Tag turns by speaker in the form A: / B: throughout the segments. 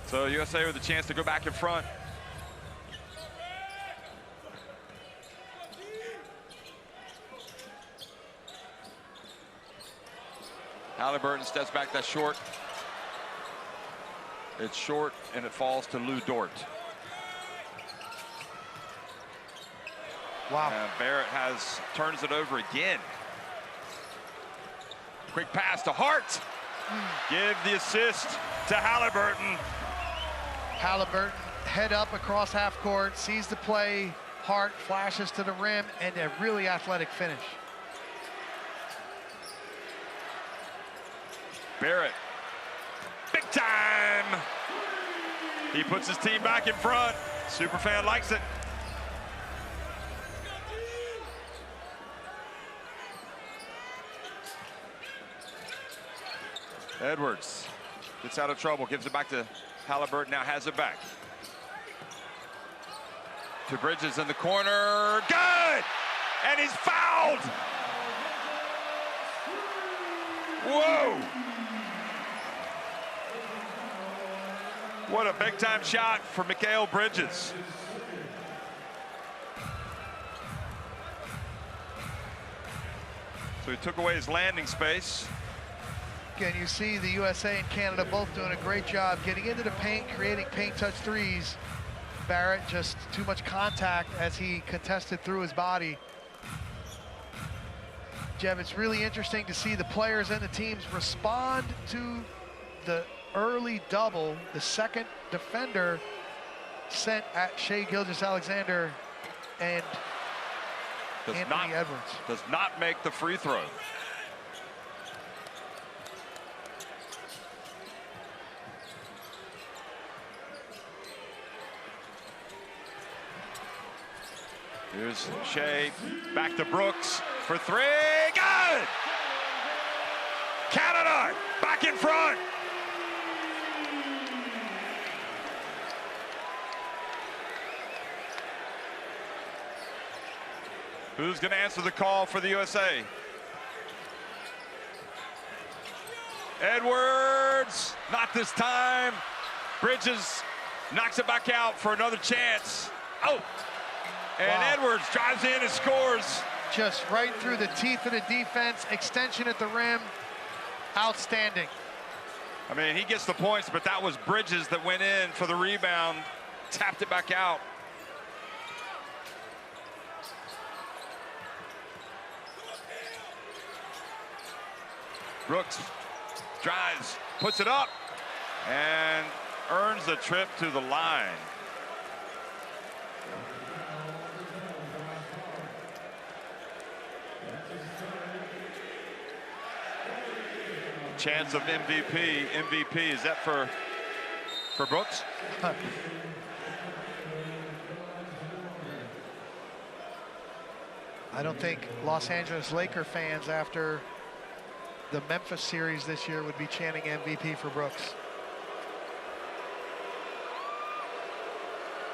A: So USA with a chance to go back in front. Halliburton steps back, that's short. It's short and it falls to Lou Dort.
B: Wow.
A: And Barrett turns it over again. Quick pass to Hart. Give the assist to Halliburton.
B: Halliburton head up across half court, sees the play. Hart flashes to the rim, and a really athletic finish.
A: Barrett, big time. He puts his team back in front. Superfan likes it. Edwards gets out of trouble, gives it back to Halliburton, now has it back. To Bridges in the corner, good! And he's fouled! Whoa! What a big time shot for Mikal Bridges. So he took away his landing space.
B: Again, you see the USA and Canada both doing a great job getting into the paint, creating paint touch threes. Barrett just too much contact as he contested through his body. Jeb, it's really interesting to see the players and the teams respond to the early double. The second defender sent at Shai Gilgeous-Alexander and Anthony Edwards.
A: Does not make the free throw. Here's Shai, back to Brooks for three, good! Canada, back in front! Who's gonna answer the call for the USA? Edwards, not this time. Bridges knocks it back out for another chance. Oh! And wow. Edwards drives in and scores.
B: Just right through the teeth of the defense, extension at the rim, outstanding.
A: I mean, he gets the points, but that was Bridges that went in for the rebound, tapped it back out. Brooks drives, puts it up, and earns the trip to the line. Chance of MVP, is that for Brooks?
B: I don't think Los Angeles Laker fans after the Memphis series this year would be chanting MVP for Brooks.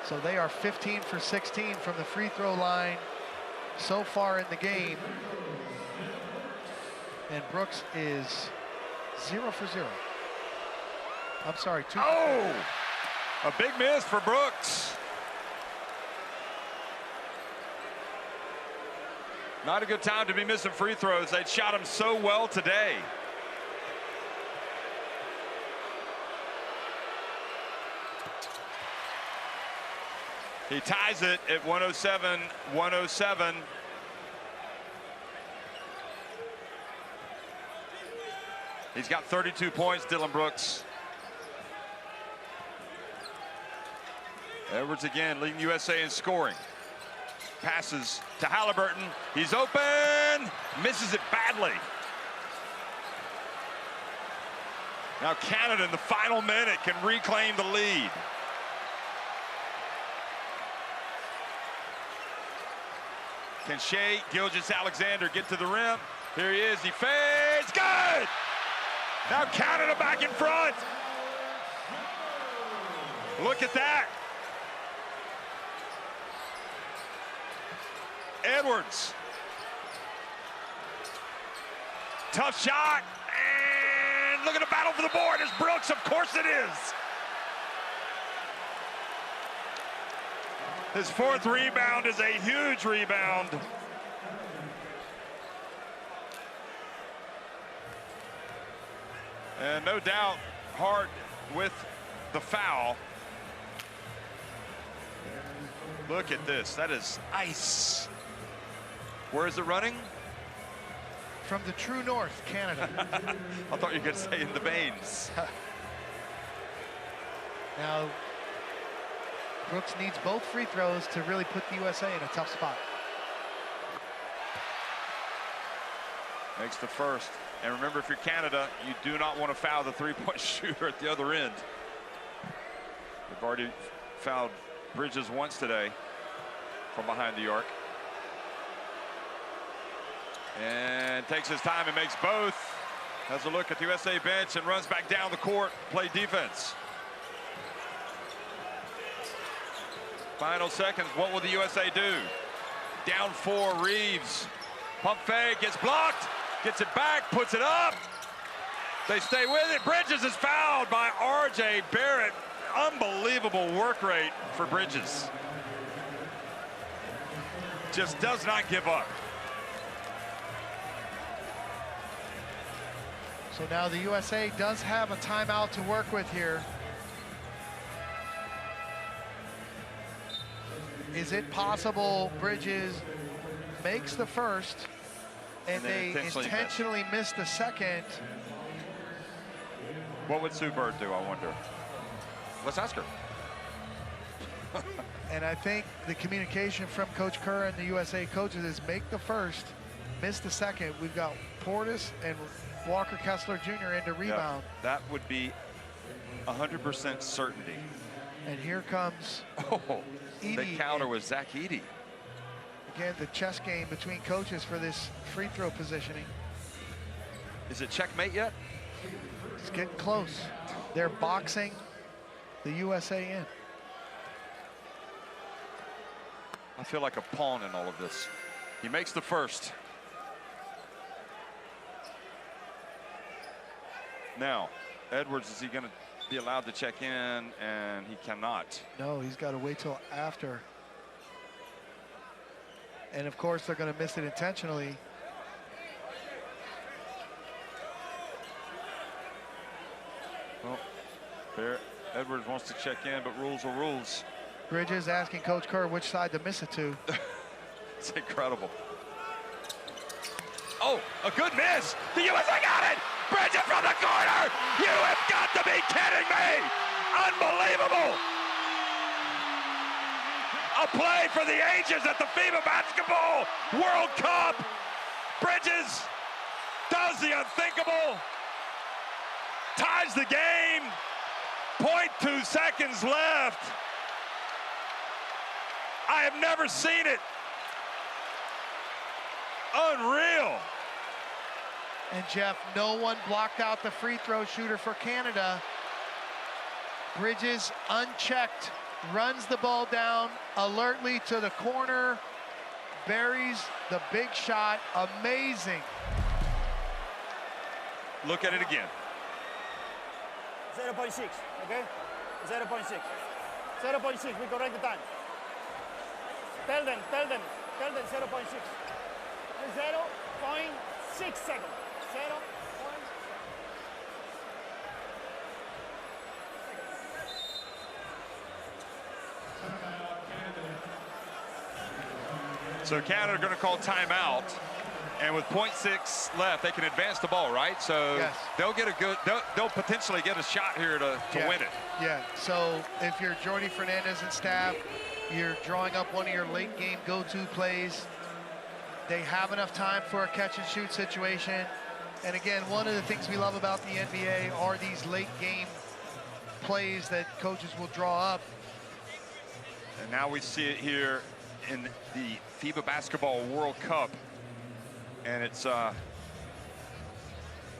B: So they are 15 for 16 from the free throw line so far in the game. And Brooks is 0 for 0. I'm sorry, 2.
A: Oh! A big miss for Brooks. Not a good time to be missing free throws. They shot him so well today. He ties it at 107-107. He's got 32 points, Dillon Brooks. Edwards again leading USA in scoring. Passes to Halliburton. He's open, misses it badly. Now Canada in the final minute can reclaim the lead. Can Shai Gilgeous-Alexander get to the rim? Here he is, he fades, good! Now Canada back in front. Look at that. Edwards. Tough shot. And look at the battle for the board. It's Brooks, of course it is. His fourth rebound is a huge rebound. And no doubt, Hart with the foul. Look at this, that is ice. Where is it running?
B: From the true north, Canada.
A: I thought you were going to say in the veins.
B: Now, Brooks needs both free throws to really put the USA in a tough spot.
A: Makes the first. And remember, if you're Canada, you do not want to foul the three-point shooter at the other end. They've already fouled Bridges once today from behind the arc. And takes his time and makes both. Has a look at the USA bench and runs back down the court, play defense. Final seconds, what will the USA do? Down 4, Reeves. Pump fake, gets blocked, gets it back, puts it up. They stay with it. Bridges is fouled by R.J. Barrett. Unbelievable work rate for Bridges. Just does not give up.
B: So now the USA does have a timeout to work with here. Is it possible Bridges makes the first and they intentionally miss the second?
A: What would Sue Bird do, I wonder? Let's ask her.
B: And I think the communication from Coach Kerr and the USA coaches is make the first, miss the second. We've got Portis and Walker Kessler Jr. into rebound.
A: Yep, that would be 100% certainty.
B: And here comes
A: the counter with Zach Edey.
B: Again, the chess game between coaches for this free throw positioning.
A: Is it checkmate yet?
B: It's getting close. They're boxing the USA in.
A: I feel like a pawn in all of this. He makes the first. Now, Edwards, is he going to be allowed to check in? And he cannot.
B: No, he's got to wait till after. And of course, they're going to miss it intentionally.
A: Well, Edwards wants to check in, but rules are rules.
B: Bridges asking Coach Kerr which side to miss it to.
A: It's incredible. Oh, a good miss. The USA got it. Bridges from the corner. You have got to be kidding me. Unbelievable. A play for the ages at the FIBA Basketball World Cup. Bridges does the unthinkable. Ties the game. 0.2 seconds left. I have never seen it. Unreal.
B: And Jeff, no one blocked out the free throw shooter for Canada. Bridges unchecked, runs the ball down alertly to the corner, buries the big shot. Amazing.
A: Look at it again.
C: 0.6, okay? 0.6. 0.6, we correct the time. Tell them 0.6. 0.6 seconds. 0.
A: So Canada are going to call timeout, and with 0.6 left, they can advance the ball, right? So
B: yes.
A: They'll get a good. They'll potentially get a shot here to win it.
B: Yeah. So if you're Jordi Fernandez and staff, you're drawing up one of your late game go-to plays. They have enough time for a catch and shoot situation. And again, one of the things we love about the NBA are these late game plays that coaches will draw up.
A: And now we see it here in the FIBA Basketball World Cup. And it's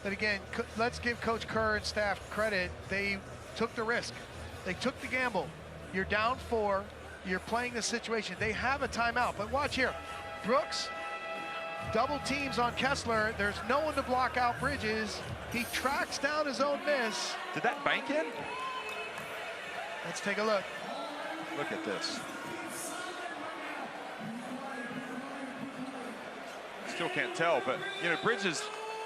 B: But again, let's give Coach Kerr and staff credit. They took the risk. They took the gamble. You're down 4. You're playing the situation. They have a timeout, but watch here. Brooks double teams on Kessler. There's no one to block out Bridges. He tracks down his own miss.
A: Did that bank in?
B: Let's take a look.
A: Look at this. still can't tell, but, you know, Bridges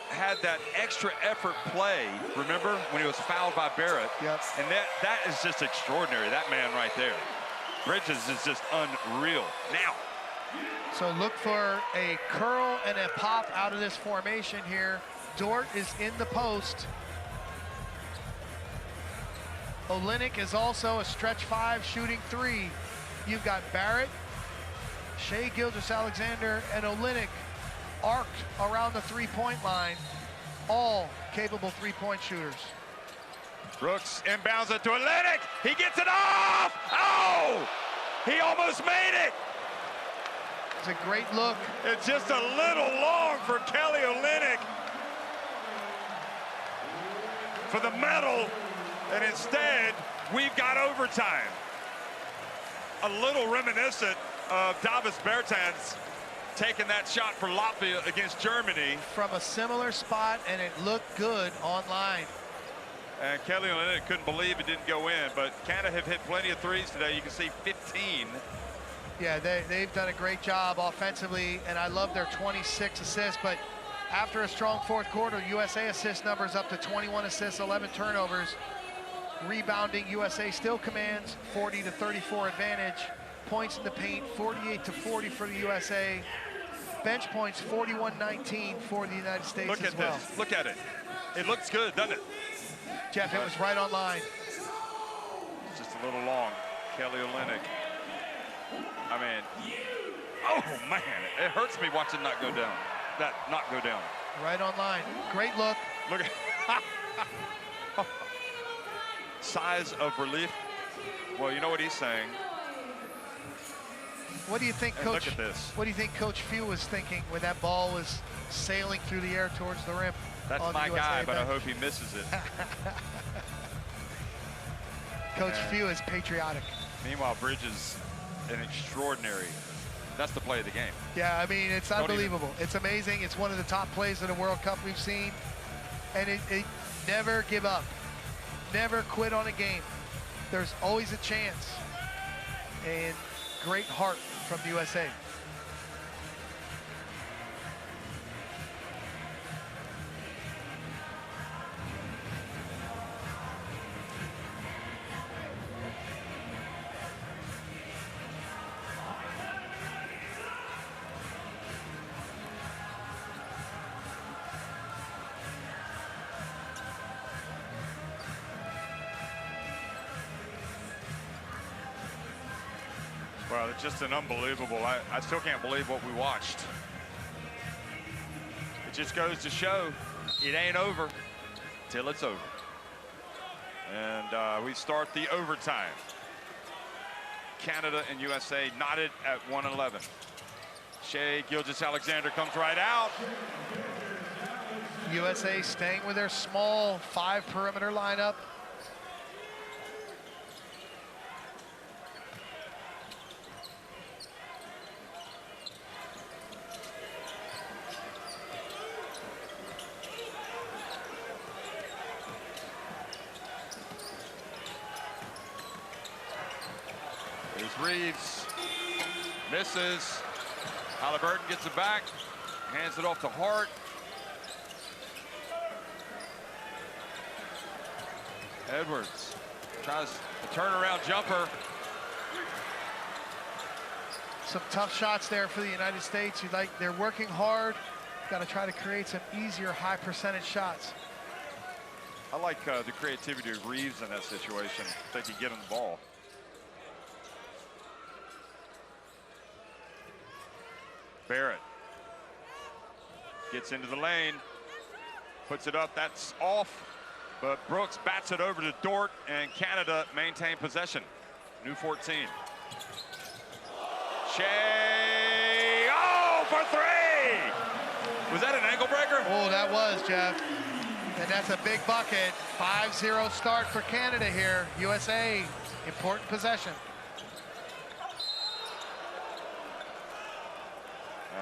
A: had that extra effort play, remember, when he was fouled by Barrett?
B: Yep.
A: And that is just extraordinary, that man right there. Bridges is just unreal. Now.
B: So look for a curl and a pop out of this formation here. Dort is in the post. Olynyk is also a stretch 5 shooting 3. You've got Barrett, Shai Gilgeous-Alexander, and Olynyk arced around the 3-point line, all capable 3-point shooters.
A: Brooks inbounds it to Olynyk. He gets it off. Oh! He almost made it.
B: It's a great look.
A: It's just a little long for Kelly Olynyk for the medal, and instead we've got overtime. A little reminiscent of Davis Bertans taking that shot for Latvia against Germany.
B: From a similar spot, and it looked good online.
A: And Kelly Olynyk couldn't believe it didn't go in, but Canada have hit plenty of threes today. You can see 15.
B: Yeah, they've done a great job offensively, and I love their 26 assists, but after a strong fourth quarter, USA assist numbers up to 21 assists, 11 turnovers. Rebounding, USA still commands 40-34 advantage. Points in the paint, 48-40 for the USA. Bench points, 41-19 for the United States
A: Look
B: as
A: at
B: well.
A: this, look at it. It looks good, doesn't it?
B: Jeff, it was right on line.
A: Just a little long, Kelly Olynyk. I mean, oh man, it hurts me watching that not go down.
B: Right on line. Great look.
A: Look at size of relief. Well, you know what he's saying.
B: What do you think,
A: And
B: Coach?
A: look at this.
B: What do you think Coach Few was thinking when that ball was sailing through the air towards the rim?
A: That's
B: on
A: my
B: the
A: guy,
B: USA
A: but I
B: bench?
A: hope he misses it.
B: Coach Few is patriotic.
A: Meanwhile, Bridges, an extraordinary. That's the play of the game.
B: Yeah, I mean, it's unbelievable. It's amazing. It's one of the top plays of the World Cup we've seen. And it never give up. Never quit on a game. There's always a chance. And great heart from the USA.
A: Well, it's just an unbelievable. I still can't believe what we watched. It just goes to show it ain't over till it's over. And we start the overtime. Canada and USA knotted at 111. Shai Gilgeous-Alexander comes right out.
B: USA staying with their small 5 perimeter lineup.
A: Reeves misses. Halliburton gets it back, hands it off to Hart. Edwards tries a turnaround jumper.
B: Some tough shots there for the United States. They're working hard. Got to try to create some easier, high percentage shots.
A: I like the creativity of Reeves in that situation. If they could get him the ball. Barrett gets into the lane, puts it up, that's off, but Brooks bats it over to Dort, and Canada maintain possession. New 14. Shai, oh, for 3! Was that an ankle breaker?
B: Oh, that was, Jeff. And that's a big bucket. 5-0 start for Canada here. USA, important possession.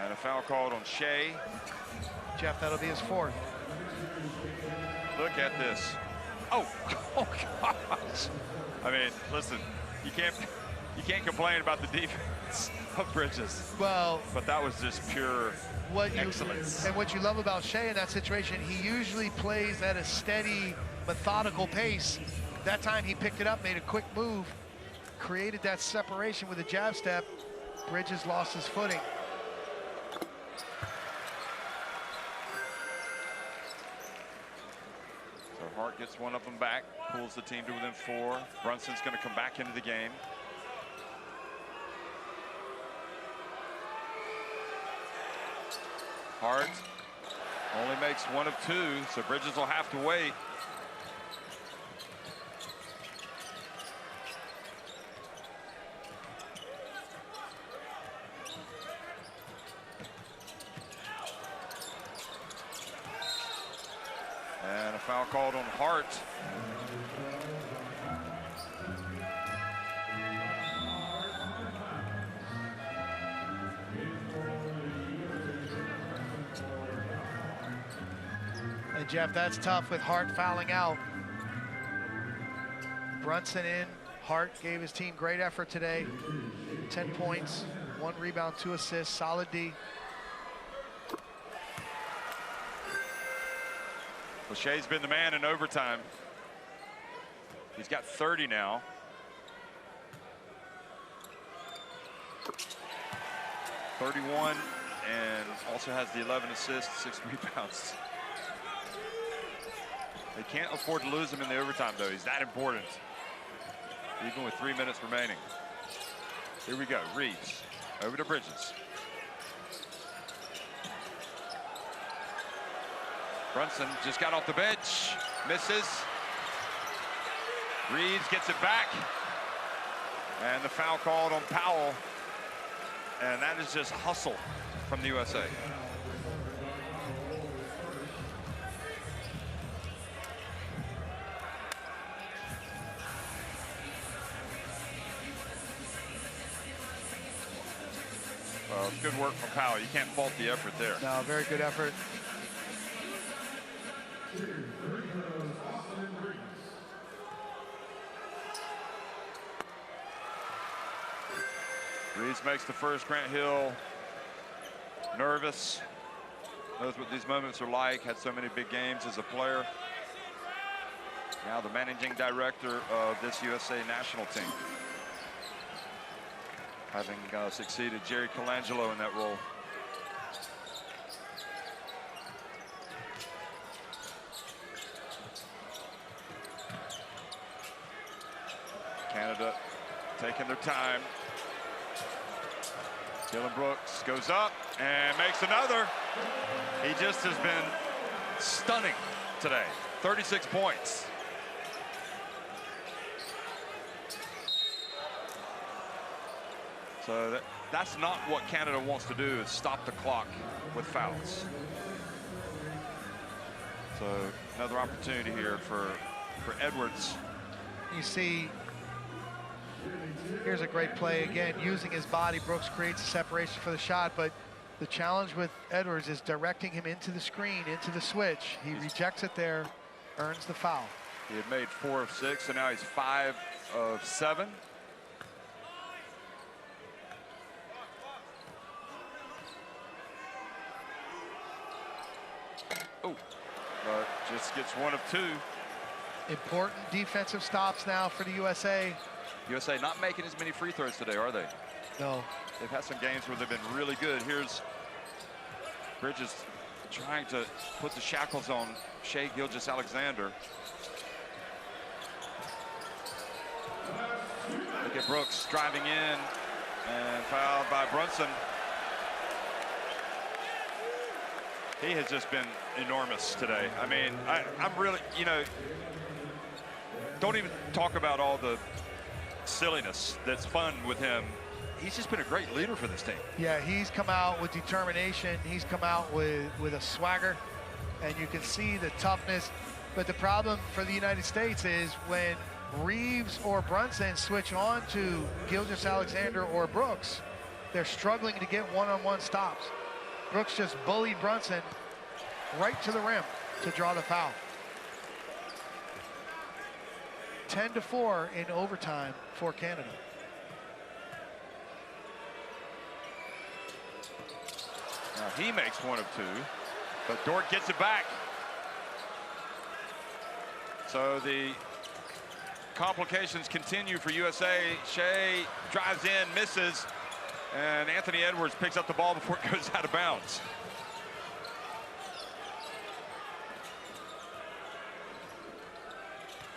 A: And a foul called on Shai.
B: Jeff, that'll be his 4th.
A: Look at this. Oh, oh gosh. I mean, listen, you can't. You can't complain about the defense of Bridges.
B: Well,
A: but that was just pure excellence.
B: And what you love about Shea in that situation, he usually plays at a steady, methodical pace. That time he picked it up, made a quick move, created that separation with a jab step. Bridges lost his footing.
A: So Hart gets one of them back, pulls the team to within 4. Brunson's going to come back into the game. Hart only makes 1 of 2, so Bridges will have to wait. And a foul called on Hart.
B: And Jeff, that's tough with Hart fouling out. Brunson in. Hart gave his team great effort today. 10 points, 1 rebound, 2 assists, solid D.
A: Well, Shea's been the man in overtime. He's got 30 now. .31 and also has the 11 assists, 6 rebounds. They can't afford to lose him in the overtime, though. He's that important, even with 3 minutes remaining. Here we go, Reeves, over to Bridges. Brunson just got off the bench, misses. Reeves gets it back. And the foul called on Powell. And that is just hustle from the USA. Well, it's good work from Powell. You can't fault the effort there.
B: No, very good effort.
A: Reeves makes the first. Grant Hill nervous. Knows what these moments are like. Had so many big games as a player. Now the managing director of this USA national team, having succeeded Jerry Colangelo in that role. Canada taking their time. Dylan Brooks goes up and makes another. He just has been stunning today. 36 points. So that's not what Canada wants to do, is stop the clock with fouls. So another opportunity here for Edwards.
B: You see, here's a great play again, using his body. Brooks creates a separation for the shot, but the challenge with Edwards is directing him into the screen, into the switch. He rejects it there, earns the foul.
A: He had made 4 of 6, and now he's 5 of 7. Oh, but just gets 1 of 2.
B: Important defensive stops now for the USA.
A: USA not making as many free throws today, are they?
B: No.
A: They've had some games where they've been really good. Here's Bridges trying to put the shackles on Shai Gilgeous-Alexander. Look at Brooks driving in and fouled by Brunson. He has just been enormous today. I mean, I'm really, you know, don't even talk about all the silliness that's fun with him. He's just been a great leader for this team.
B: Yeah, he's come out with determination. He's come out with a swagger, and you can see the toughness. But the problem for the United States is when Reeves or Brunson switch on to Gilgeous-Alexander or Brooks, they're struggling to get one-on-one stops. Brooks just bullied Brunson right to the rim to draw the foul. 10-4 in overtime for Canada.
A: Now he makes one of two, but Dort gets it back. So the complications continue for USA. Shea drives in, misses, and Anthony Edwards picks up the ball before it goes out of bounds.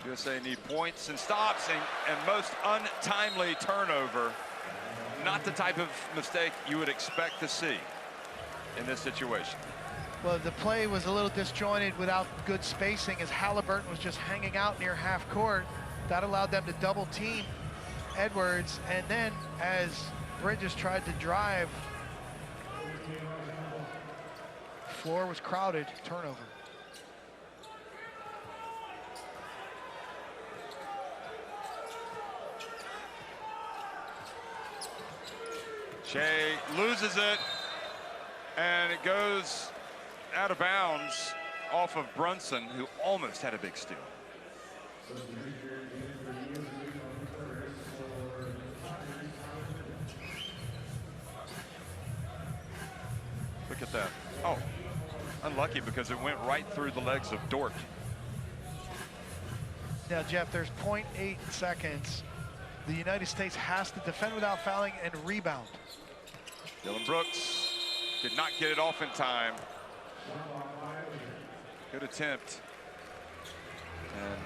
A: USA need points and stops and most untimely turnover. Not the type of mistake you would expect to see in this situation.
B: Well, the play was a little disjointed without good spacing as Halliburton was just hanging out near half court. That allowed them to double team Edwards, and then as Bridges tried to drive, floor was crowded, turnover.
A: Shea loses it, and it goes out of bounds off of Brunson, who almost had a big steal. Look at that. Oh, unlucky because it went right through the legs of Dort.
B: Now, Jeff, there's 0.8 seconds. The United States has to defend without fouling and rebound.
A: Dylan Brooks did not get it off in time. Good attempt. And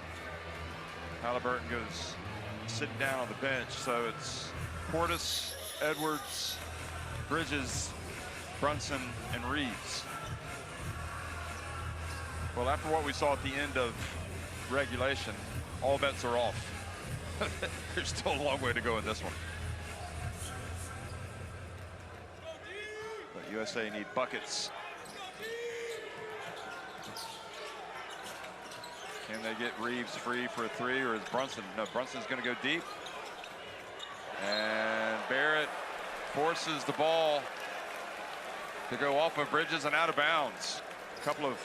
A: Halliburton goes sitting down on the bench. So it's Portis, Edwards, Bridges, Brunson, and Reeves. Well, after what we saw at the end of regulation, all bets are off. There's still a long way to go in this one. But USA need buckets. Can they get Reeves free for a three, or is Brunson? No, Brunson's going to go deep. And Barrett forces the ball to go off of Bridges and out of bounds. A couple of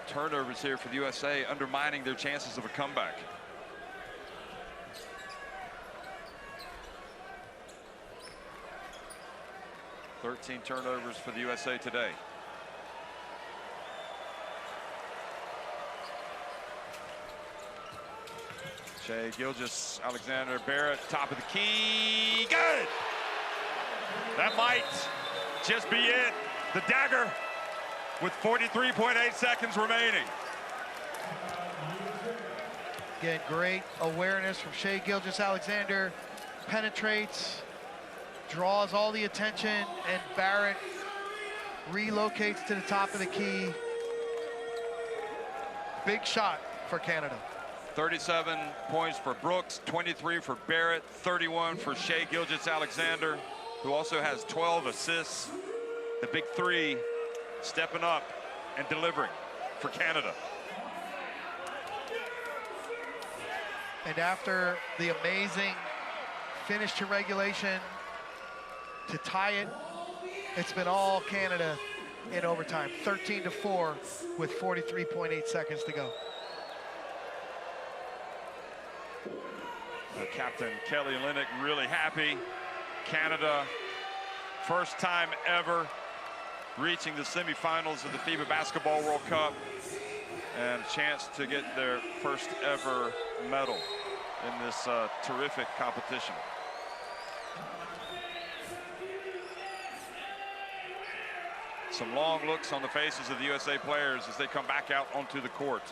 A: turnovers here for the USA, undermining their chances of a comeback. $13 turnovers for the USA today. Shea, Gilgeous, Alexander, Barrett, top of the key. Good! That might just be it. The dagger with 43.8 seconds remaining.
B: Again, great awareness from Shea Gilgeous-Alexander. Penetrates, draws all the attention, and Barrett relocates to the top of the key. Big shot for Canada.
A: 37 points for Brooks, 23 for Barrett, 31 for Shea Gilgeous-Alexander, who also has 12 assists. The big three stepping up and delivering for Canada.
B: And after the amazing finish to regulation, to tie it, it's been all Canada in overtime. 13-4 with 43.8 seconds to go.
A: Captain Kelly Olynyk really happy. Canada, first time ever reaching the semifinals of the FIBA Basketball World Cup, and a chance to get their first ever medal in this terrific competition. Some long looks on the faces of the USA players as they come back out onto the court.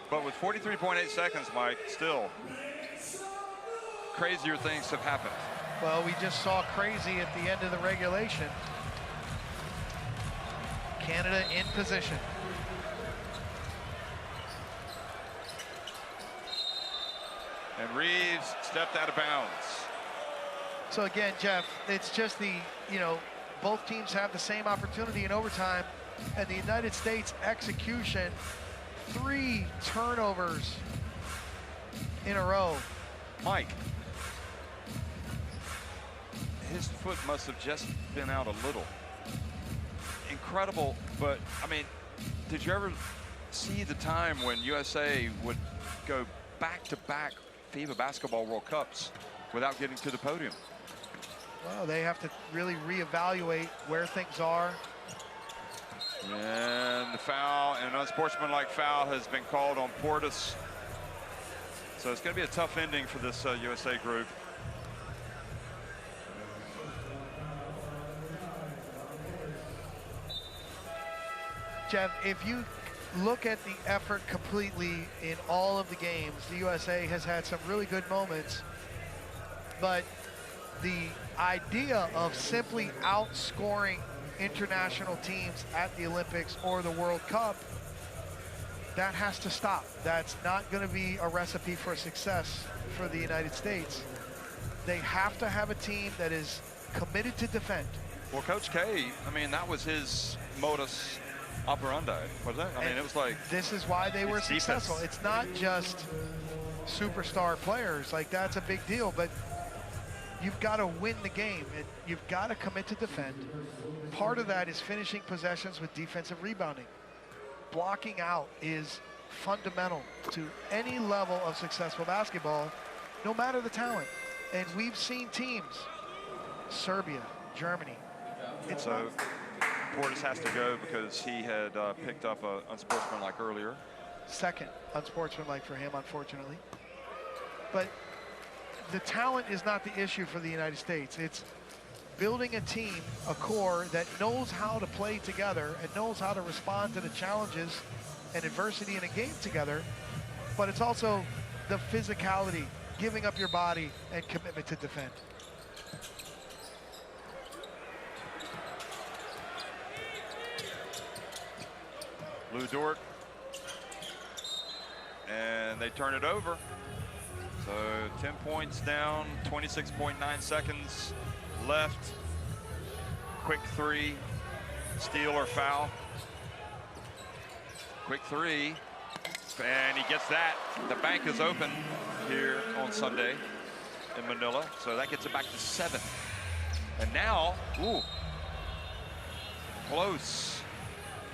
A: But with 43.8 seconds, Mike, still crazier things have happened.
B: Well, we just saw crazy at the end of the regulation. Canada in position.
A: And Reeves stepped out of bounds.
B: So again, Jeff, it's just the, both teams have the same opportunity in overtime, and the United States execution, 3 turnovers in a row.
A: Mike, his foot must have just been out a little. Incredible, but I mean, did you ever see the time when USA would go back-to-back FIBA Basketball World Cups without getting to the podium?
B: Well, they have to really reevaluate where things are.
A: And the foul, an unsportsmanlike foul has been called on Portis. So it's going to be a tough ending for this USA group.
B: Jeff, if you look at the effort completely in all of the games, the USA has had some really good moments, but the idea of simply outscoring international teams at the Olympics or the World Cup, that has to stop. That's not going to be a recipe for success for the United States. They have to have a team that is committed to defend.
A: Well, Coach K, I mean, that was his modus operandi, wasn't it? I mean, it was like...
B: This is why they were successful.
A: Defense.
B: It's not just superstar players. Like, that's a big deal, but you've got to win the game, and you've got to commit to defend. Part of that is finishing possessions with defensive rebounding. Blocking out is fundamental to any level of successful basketball, no matter the talent. And we've seen teams, Serbia, Germany.
A: So Portis has to go because he had picked up an unsportsmanlike earlier.
B: Second unsportsmanlike for him, unfortunately. But the talent is not the issue for the United States. It's building a team, a core that knows how to play together and knows how to respond to the challenges and adversity in a game together. But it's also the physicality, giving up your body, and commitment to defend.
A: Lou Dort. And they turn it over. So 10 points down, 26.9 seconds left. Quick three, steal or foul. Quick three, and he gets that. The bank is open here on Sunday in Manila, so that gets it back to 7. And now, ooh, close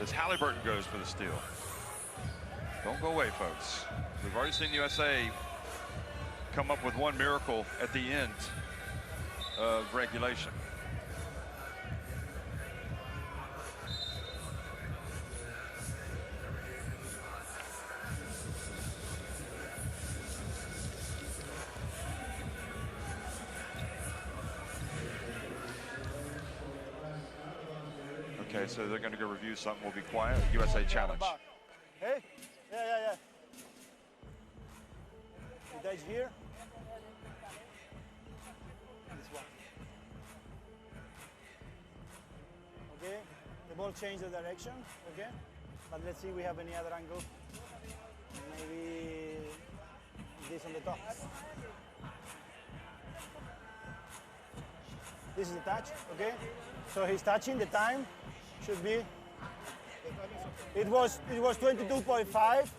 A: as Halliburton goes for the steal. Don't go away, folks. We've already seen USA come up with one miracle at the end of regulation. Okay, so they're going to go review something. We'll be quiet. USA challenge.
C: Hey? Yeah. The edge here. This one. Okay, the ball changed the direction, okay? But let's see if we have any other angle. Maybe this on the top. This is the touch, okay? So he's touching, the time should be, it was 22.5,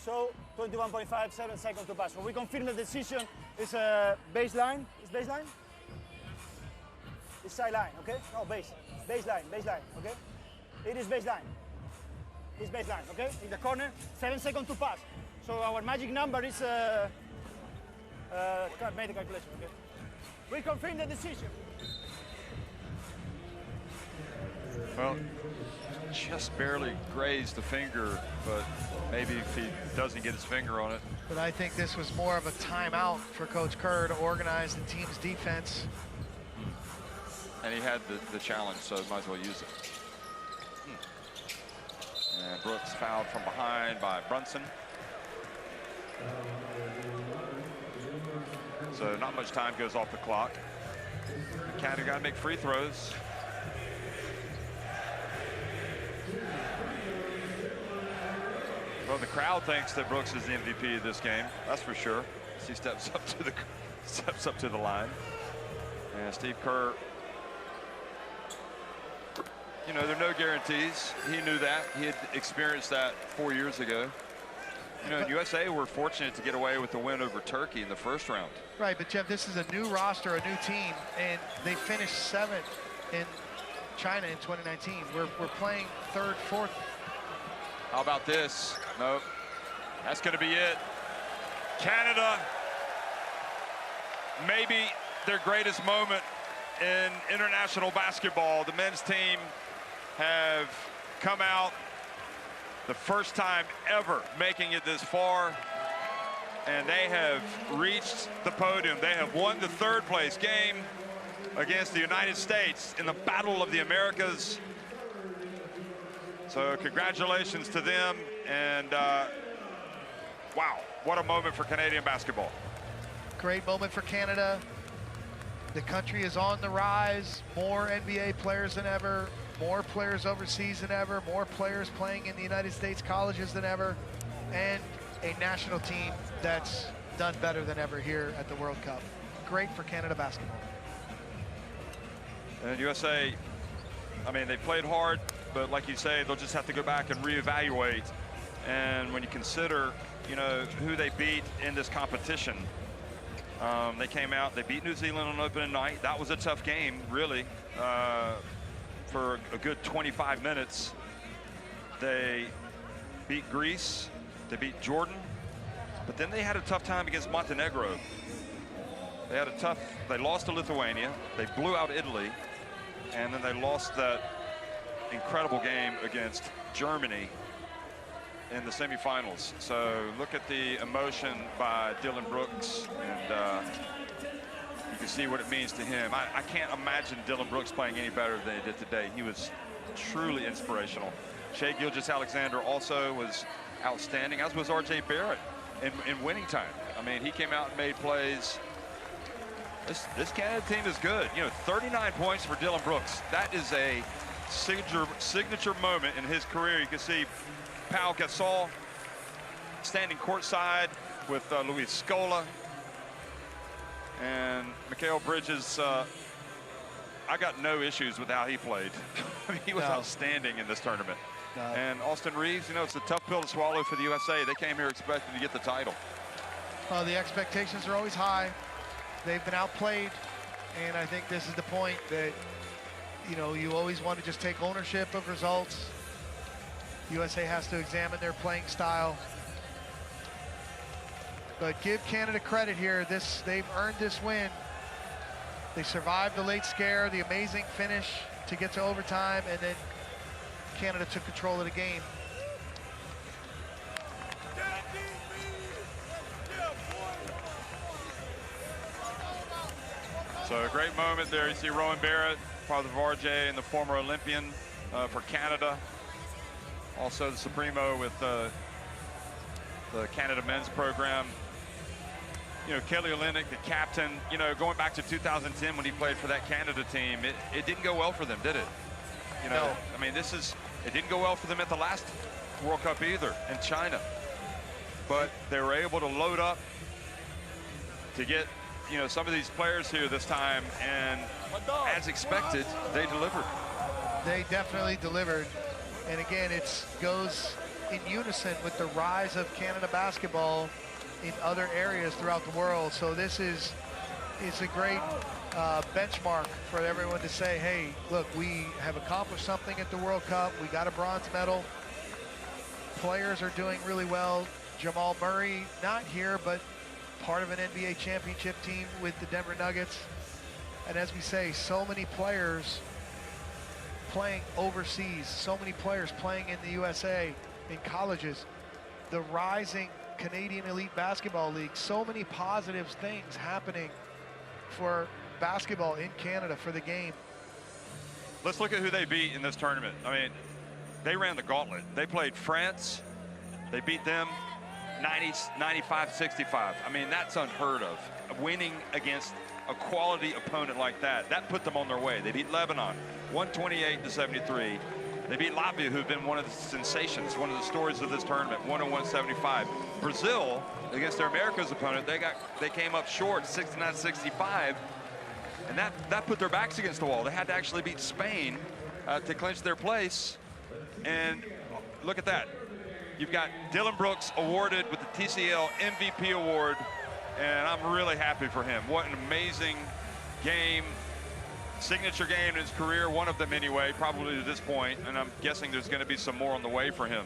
C: so 21.5, 7 seconds to pass. So we confirm the decision is a baseline. Is baseline? It's sideline, okay? No, baseline, okay? It is baseline. It's baseline, okay? In the corner, 7 seconds to pass. So our magic number is, made the calculation, okay? We confirm the decision.
A: Well, just barely grazed the finger, but maybe if he doesn't get his finger on it.
B: But I think this was more of a timeout for Coach Kerr to organize the team's defense.
A: And he had the challenge, so might as well use it. And Brooks fouled from behind by Brunson. So not much time goes off the clock. Canada got to make free throws. Well, the crowd thinks that Brooks is the MVP of this game. That's for sure. As he steps up to the line. And Steve Kerr, you know, there are no guarantees. He knew that. He had experienced that 4 years ago. You know, USA were fortunate to get away with the win over Turkey in the first round.
B: Right, but Jeff, this is a new roster, a new team, and they finished 7th in China in 2019. We're playing 3rd, 4th.
A: How about this? Nope. That's going to be it. Canada, maybe their greatest moment in international basketball. The men's team have come out the first time ever making it this far, and they have reached the podium. They have won the third place game against the United States in the Battle of the Americas. So congratulations to them, and wow, what a moment for Canadian basketball.
B: Great moment for Canada. The country is on the rise. More NBA players than ever, more players overseas than ever, more players playing in the United States colleges than ever, and a national team that's done better than ever here at the World Cup. Great for Canada basketball.
A: And USA, I mean, they played hard, but like you say, they'll just have to go back and reevaluate. And when you consider, you know, who they beat in this competition, they came out, they beat New Zealand on opening night. That was a tough game, really, for a good 25 minutes. They beat Greece, they beat Jordan, but then they had a tough time against Montenegro. They lost to Lithuania, they blew out Italy, and then they lost that incredible game against Germany in the semifinals. So look at the emotion by Dylan Brooks, and you can see what it means to him. I can't imagine Dylan Brooks playing any better than he did today. He was truly inspirational. Shai Gilgeous-Alexander also was outstanding, as was RJ Barrett in winning time. I mean, he came out and made plays. This Canada team is good. You know, 39 points for Dylan Brooks. That is a signature moment in his career. You can see Pau Gasol standing courtside with Luis Scola. And Mikal Bridges, I got no issues with how he played. I mean, he was outstanding in this tournament. And Austin Reeves, you know, it's a tough pill to swallow for the USA. They came here expecting to get the title.
B: Well, the expectations are always high. They've been outplayed, and I think this is the point that, you know, you always want to just take ownership of results. USA has to examine their playing style. But give Canada credit here. They've earned this win. They survived the late scare, the amazing finish to get to overtime, and then Canada took control of the game.
A: So a great moment there. You see Rowan Barrett, father of RJ, and the former Olympian for Canada. Also the Supremo with the Canada men's program. You know, Kelly Olynyk, the captain, you know, going back to 2010 when he played for that Canada team, it didn't go well for them, did it? You know,
B: No.
A: I mean, it didn't go well for them at the last World Cup either in China. But they were able to load up to get, you know, some of these players here this time, and as expected, they delivered.
B: They definitely delivered. And again, it goes in unison with the rise of Canada basketball in other areas throughout the world. So this is a great benchmark for everyone to say, hey, look, we have accomplished something at the World Cup. We got a bronze medal. Players are doing really well. Jamal Murray, not here, but part of an NBA championship team with the Denver Nuggets. And as we say, so many players playing overseas, so many players playing in the USA, in colleges, the rising Canadian Elite Basketball League, so many positive things happening for basketball in Canada, for the game.
A: Let's look at who they beat in this tournament. I mean, they ran the gauntlet. They played France. They beat them 95-65. I mean, that's unheard of. Winning against a quality opponent like that, that put them on their way. They beat Lebanon 128-73. They beat Latvia, who've been one of the sensations, one of the stories of this tournament, 101-75. Brazil, against their America's opponent, they came up short, 69-65, and that put their backs against the wall. They had to actually beat Spain to clinch their place. And look at that. You've got Dylan Brooks awarded with the TCL MVP award, and I'm really happy for him. What an amazing game. Signature game in his career, one of them anyway, probably to this point, and I'm guessing there's going to be some more on the way for him.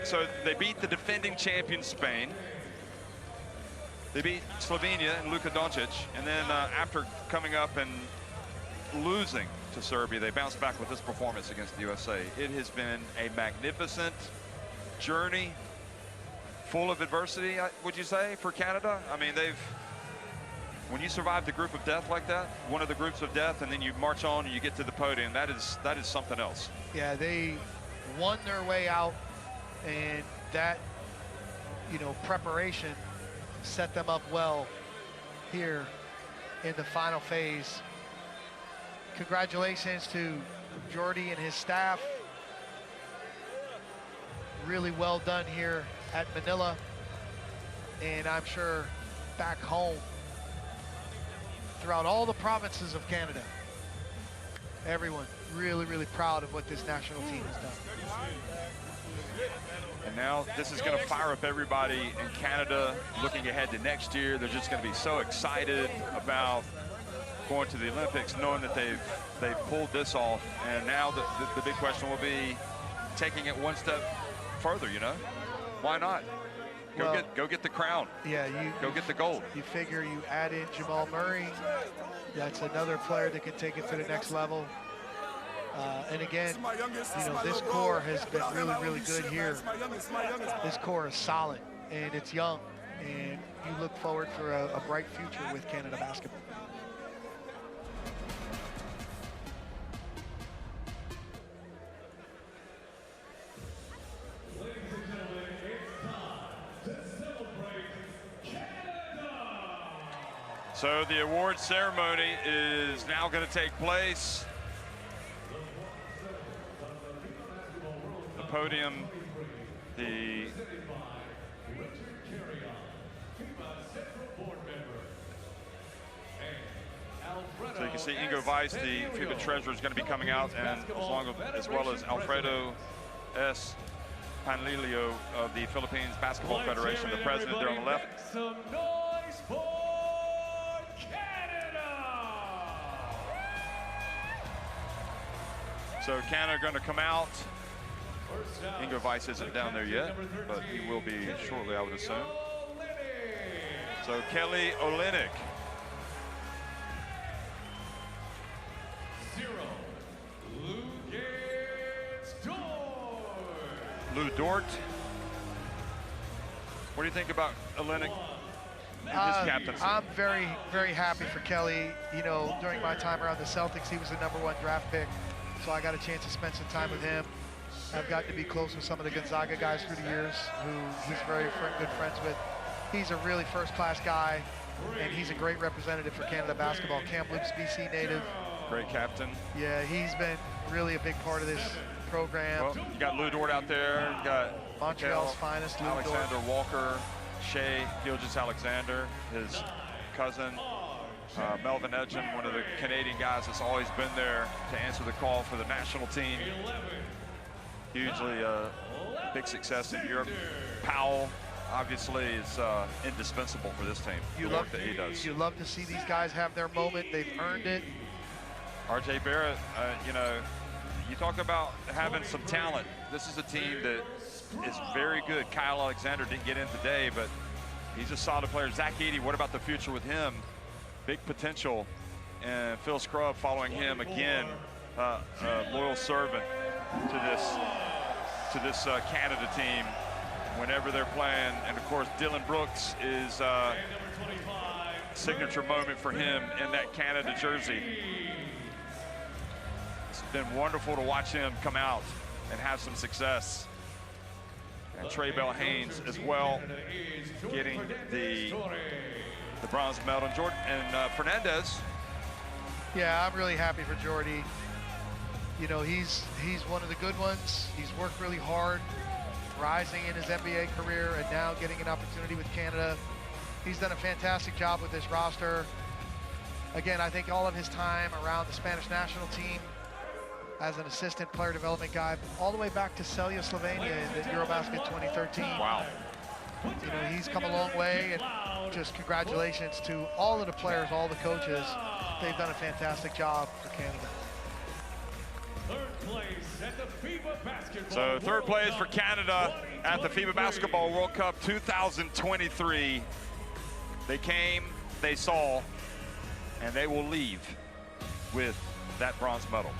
A: So they beat the defending champion Spain. They beat Slovenia and Luka Doncic, and then after coming up and losing to Serbia, they bounced back with this performance against the USA. It has been a magnificent journey, full of adversity, would you say, for Canada? I mean, when you survive the group of death like that, one of the groups of death, and then you march on and you get to the podium, that is something else. Yeah,
B: they won their way out, and that, preparation set them up well here in the final phase. Congratulations to Jordy and his staff. Really well done here at Manila, and I'm sure back home throughout all the provinces of Canada, everyone really, really proud of what this national team has done.
A: And now this is going to fire up everybody in Canada looking ahead to next year. They're just going to be so excited about going to the Olympics, knowing that they've pulled this off. And now the big question will be taking it one step further, Why not? Go get the crown.
B: Yeah,
A: go get the gold.
B: You figure you add in Jamal Murray. That's another player that can take it to the next level. And again, this core has been really, really good here. This core is solid, and it's young, and you look forward for a bright future with Canada basketball.
A: So the award ceremony is now going to take place. The podium, so you can see Ingo Weiss, the FIBA treasurer, is going to be coming out, and as well as Alfredo S. Panlilio of the Philippines Basketball Federation, the president there on the left. So Canada going to come out. Ingo Weiss isn't down there yet, but he will be shortly, I would assume. So Kelly Olynyk. Lou Dort. What do you think about Olynyk and his captaincy?
B: I'm very, very happy for Kelly. During my time around the Celtics, he was the #1 draft pick. So I got a chance to spend some time with him. I've gotten to be close with some of the Gonzaga guys through the years who he's very good friends with. He's a really first-class guy, and he's a great representative for Canada basketball. Kamloops, BC native.
A: Great captain.
B: Yeah, he's been really a big part of this program.
A: Well, you got Lou Dort out there. You got
B: Montreal's finest, Lou Dort.
A: Alexander Walker, Shea Gilgeous-Alexander, his cousin. Melvin Edgen, one of the Canadian guys that's always been there to answer the call for the national team. Hugely big success in Europe. Powell, obviously, is indispensable for this team. The work that he does.
B: You love to see these guys have their moment. They've earned it.
A: R.J. Barrett, you talk about having some talent. This is a team that is very good. Kyle Alexander didn't get in today, but he's a solid player. Zach Edey, what about the future with him? Big potential, and Phil Scrubb following him again, a loyal servant to this Canada team whenever they're playing. And of course, Dylan Brooks is a signature moment for him in that Canada jersey. It's been wonderful to watch him come out and have some success. And Trey Bell Haynes as well, getting the bronze medal. And Jordan and Fernandez.
B: Yeah, I'm really happy for Jordy. He's one of the good ones. He's worked really hard, rising in his NBA career, and now getting an opportunity with Canada. He's done a fantastic job with this roster. Again, I think all of his time around the Spanish national team as an assistant player development guy, all the way back to Celje, Slovenia in the Eurobasket 2013.
A: Wow.
B: He's come a long way, and just congratulations to all of the players, all the coaches. They've done a fantastic job for Canada.
A: So third place for Canada at the FIBA Basketball World Cup 2023. They came, they saw, and they will leave with that bronze medal.